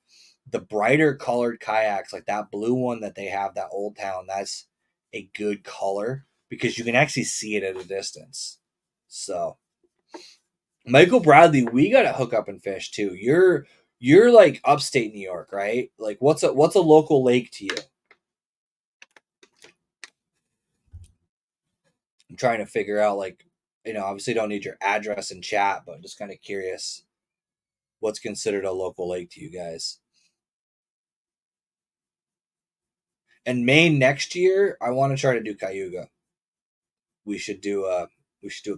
the brighter colored kayaks, like that blue one that they have, that Old Town, that's a good color because you can actually see it at a distance. So, Michael Bradley, we gotta hook up and fish too. You're like upstate New York, right? Like, what's a local lake to you? I'm trying to figure out, like, obviously don't need your address in chat, but I'm just kind of curious what's considered a local lake to you guys. And Maine next year, I want to try to do Cayuga. We should do a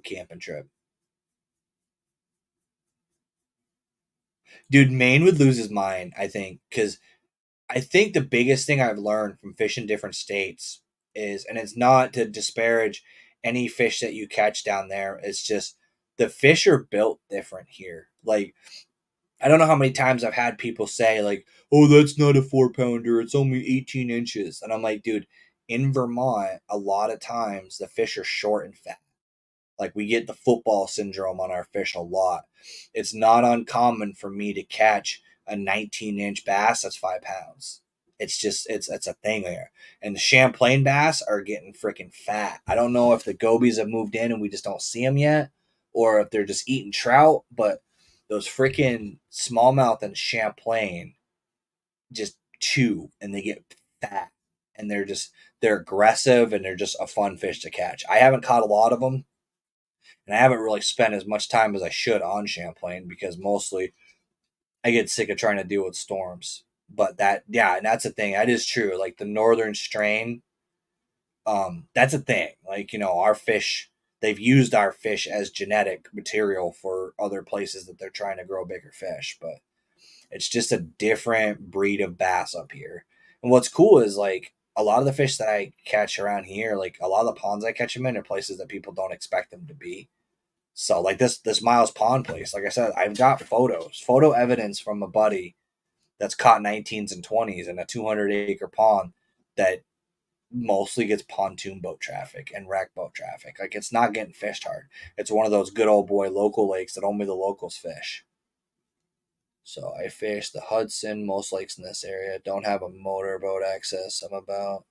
camping trip. Dude, Maine would lose his mind, I think, because I think the biggest thing I've learned from fishing different states is, and it's not to disparage any fish that you catch down there, it's just the fish are built different here. Like, I don't know how many times I've had people say, like, oh, that's not a 4 pounder, it's only 18 inches. And I'm like, dude, in Vermont, a lot of times the fish are short and fat. Like we get the football syndrome on our fish a lot. It's not uncommon for me to catch a 19-inch bass that's 5 pounds. It's just it's a thing there. And the Champlain bass are getting freaking fat. I don't know if the gobies have moved in and we just don't see them yet, or if they're just eating trout. But those freaking smallmouth and Champlain just chew and they get fat, and they're aggressive and they're just a fun fish to catch. I haven't caught a lot of them, and I haven't really spent as much time as I should on Champlain because mostly I get sick of trying to deal with storms. But that, yeah, and that's the thing. That is true. Like the northern strain, that's a thing. Like, our fish, they've used our fish as genetic material for other places that they're trying to grow bigger fish. But it's just a different breed of bass up here. And what's cool is like a lot of the fish that I catch around here, like a lot of the ponds I catch them in are places that people don't expect them to be. So like this Miles Pond place, like I said, I've got photo evidence from a buddy that's caught 19s and 20s in a 200-acre pond that mostly gets pontoon boat traffic and wreck boat traffic. Like it's not getting fished hard. It's one of those good old boy local lakes that only the locals fish. So I fish the Hudson. Most lakes in this area don't have a motorboat access. I'm about.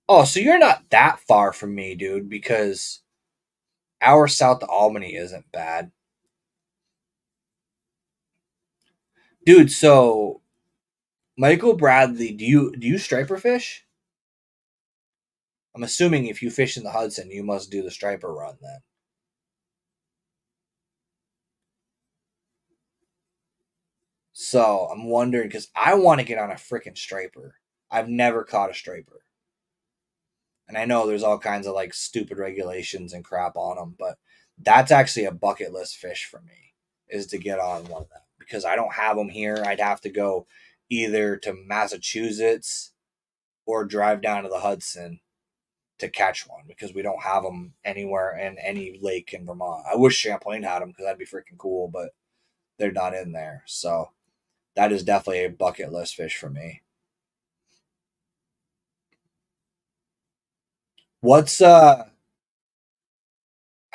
Oh, so you're not that far from me, dude, because our south to Albany isn't bad. Dude, so Michael Bradley, do you striper fish? I'm assuming if you fish in the Hudson, you must do the striper run then. So I'm wondering because I want to get on a freaking striper. I've never caught a striper, and I know there's all kinds of like stupid regulations and crap on them, but that's actually a bucket list fish for me is to get on one of them because I don't have them here. I'd have to go either to Massachusetts or drive down to the Hudson to catch one because we don't have them anywhere in any lake in Vermont. I wish Champlain had them because that'd be freaking cool, but they're not in there. So that is definitely a bucket list fish for me. What's out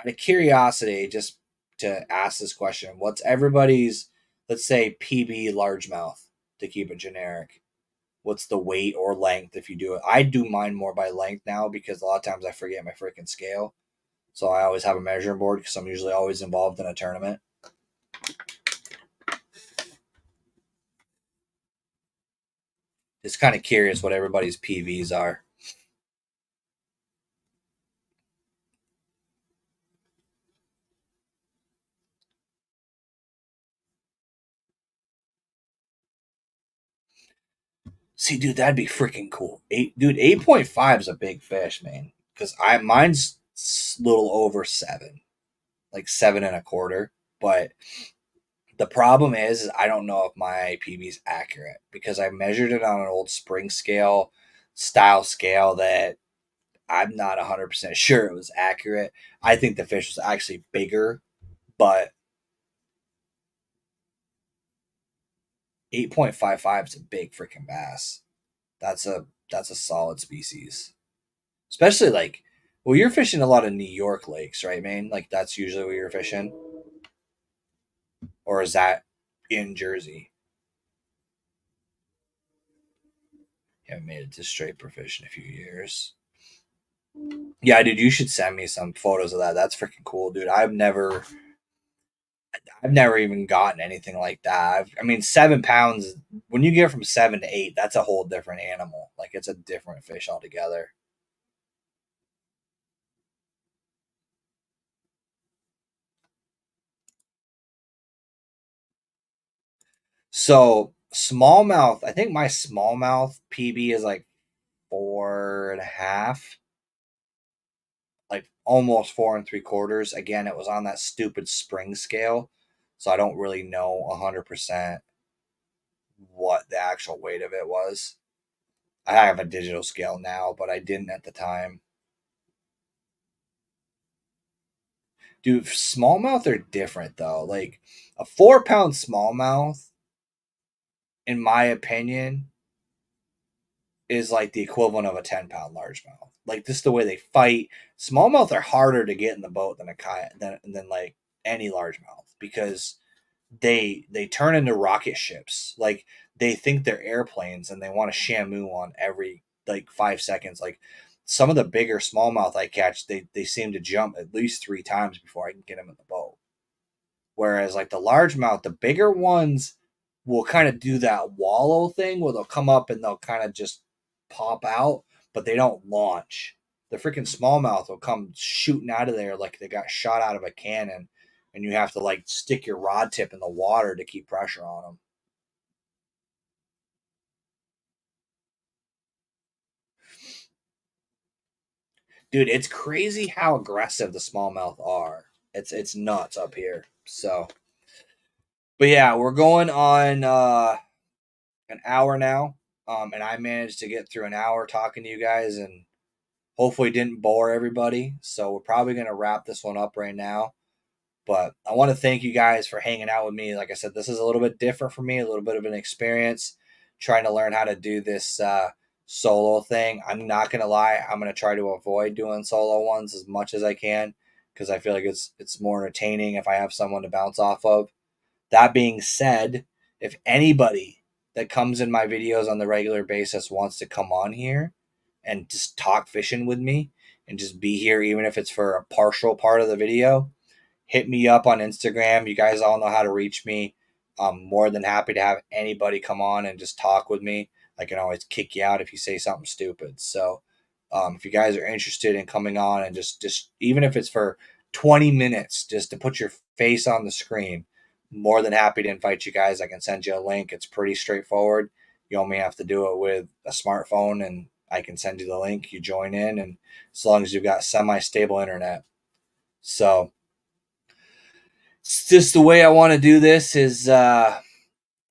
of curiosity, just to ask this question, what's everybody's, let's say, PB largemouth to keep it generic? What's the weight or length if you do it? I do mine more by length now because a lot of times I forget my freaking scale. So I always have a measuring board because I'm usually always involved in a tournament. Just kind of curious what everybody's PVs are. See, dude, that'd be freaking cool. 8.5 is a big fish, man. Because mine's a little over 7, like 7.25. But the problem is I don't know if my PB is accurate because I measured it on an old spring scale style scale that I'm not 100% sure it was accurate. I think the fish was actually bigger, but 8.55 is a big freaking bass. That's a solid species. Especially like, well, you're fishing a lot of New York lakes, right, man? Like that's usually where you're fishing, or is that in Jersey? You haven't made it to straight for fish in a few years. Yeah, dude, you should send me some photos of that. That's freaking cool, dude. I've never even gotten anything like that. I mean, 7 pounds. When you get from 7 to 8, that's a whole different animal. Like it's a different fish altogether. So smallmouth. I think my smallmouth PB is like 4.5, like almost 4.75. Again, it was on that stupid spring scale, so I don't really know 100% what the actual weight of it was. I have a digital scale now, but I didn't at the time. Dude, smallmouth are different though. Like a 4 pound smallmouth, in my opinion, is like the equivalent of a 10-pound largemouth. Like this is the way they fight. Smallmouth are harder to get in the boat than a kayak than like any largemouth because they turn into rocket ships. Like they think they're airplanes and they want to shamu on every like 5 seconds. Like some of the bigger smallmouth I catch, they seem to jump at least 3 times before I can get them in the boat. Whereas like the largemouth, the bigger ones will kind of do that wallow thing where they'll come up and they'll kind of just pop out, but they don't launch. The freaking smallmouth will come shooting out of there like they got shot out of a cannon, and you have to like stick your rod tip in the water to keep pressure on them. Dude, it's crazy how aggressive the smallmouth are. It's nuts up here. So, but yeah, we're going on an hour now. And I managed to get through an hour talking to you guys and hopefully didn't bore everybody. So we're probably going to wrap this one up right now. But I want to thank you guys for hanging out with me. Like I said, this is a little bit different for me, a little bit of an experience trying to learn how to do this solo thing. I'm not going to lie, I'm going to try to avoid doing solo ones as much as I can because I feel like it's more entertaining if I have someone to bounce off of. That being said, if anybody that comes in my videos on the regular basis wants to come on here and just talk fishing with me and just be here, even if it's for a partial part of the video, hit me up on Instagram. You guys all know how to reach me. I'm more than happy to have anybody come on and just talk with me. I can always kick you out if you say something stupid. So if you guys are interested in coming on and just even if it's for 20 minutes, just to put your face on the screen, more than happy to invite you guys. I can send you a link. It's pretty straightforward. You only have to do it with a smartphone, and I can send you the link. You join in, and as long as you've got semi-stable internet. So it's just the way I want to do this is I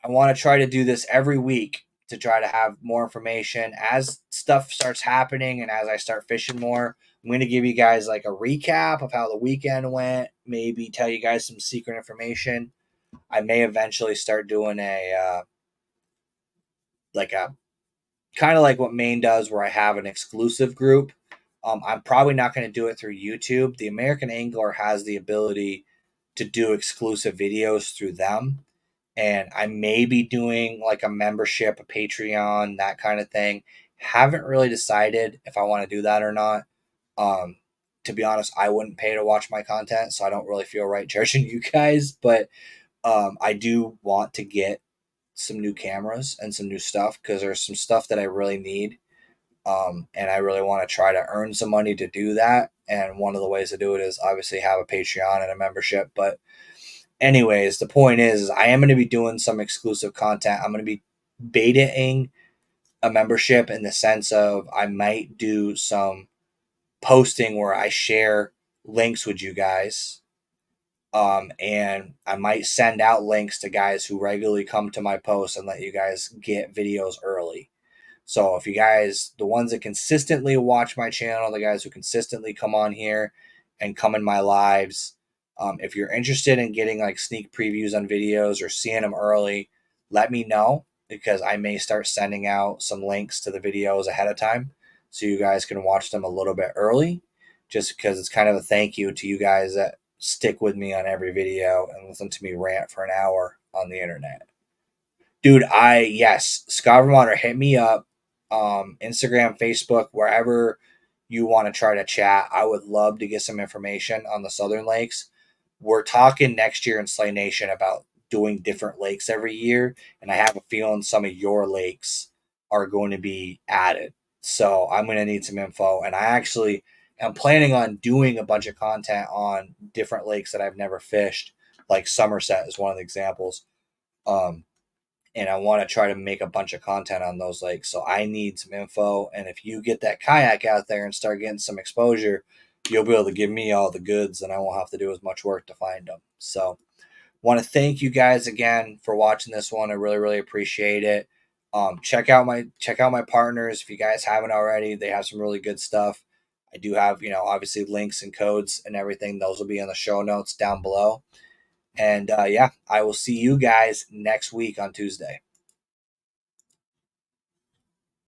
want to try to do this every week to try to have more information as stuff starts happening and as I start fishing more. I'm going to give you guys like a recap of how the weekend went, maybe tell you guys some secret information. I may eventually start doing a like a kind of like what Maine does, where I have an exclusive group. I'm probably not going to do it through YouTube. The American Angler has the ability to do exclusive videos through them, and I may be doing like a membership, a Patreon, that kind of thing. Haven't really decided if I want to do that or not. Um, to be honest, I wouldn't pay to watch my content, so I don't really feel right charging you guys. But I do want to get some new cameras and some new stuff because there's some stuff that I really need. And I really want to try to earn some money to do that. And one of the ways to do it is obviously have a Patreon and a membership. But anyways, the point is I am going to be doing some exclusive content. I'm going to be betaing a membership in the sense of I might do some posting where I share links with you guys. And I might send out links to guys who regularly come to my posts and let you guys get videos early. So if you guys, the ones that consistently watch my channel, the guys who consistently come on here and come in my lives, if you're interested in getting like sneak previews on videos or seeing them early, let me know because I may start sending out some links to the videos ahead of time so you guys can watch them a little bit early, just because it's kind of a thank you to you guys that stick with me on every video and listen to me rant for an hour on the internet. Dude, yes, Scott Vermonter, hit me up. Instagram, Facebook, wherever you want to try to chat. I would love to get some information on the Southern Lakes. We're talking next year in Slay Nation about doing different lakes every year, and I have a feeling some of your lakes are going to be added. So I'm going to need some info, and I actually am planning on doing a bunch of content on different lakes that I've never fished, like Somerset is one of the examples. Um, and I want to try to make a bunch of content on those lakes. So I need some info. And if you get that kayak out there and start getting some exposure, you'll be able to give me all the goods and I won't have to do as much work to find them. So want to thank you guys again for watching this one. I really, really appreciate it. Check out my partners if you guys haven't already. They have some really good stuff. I do have, obviously links and codes and everything. Those will be in the show notes down below. And yeah, I will see you guys next week on Tuesday.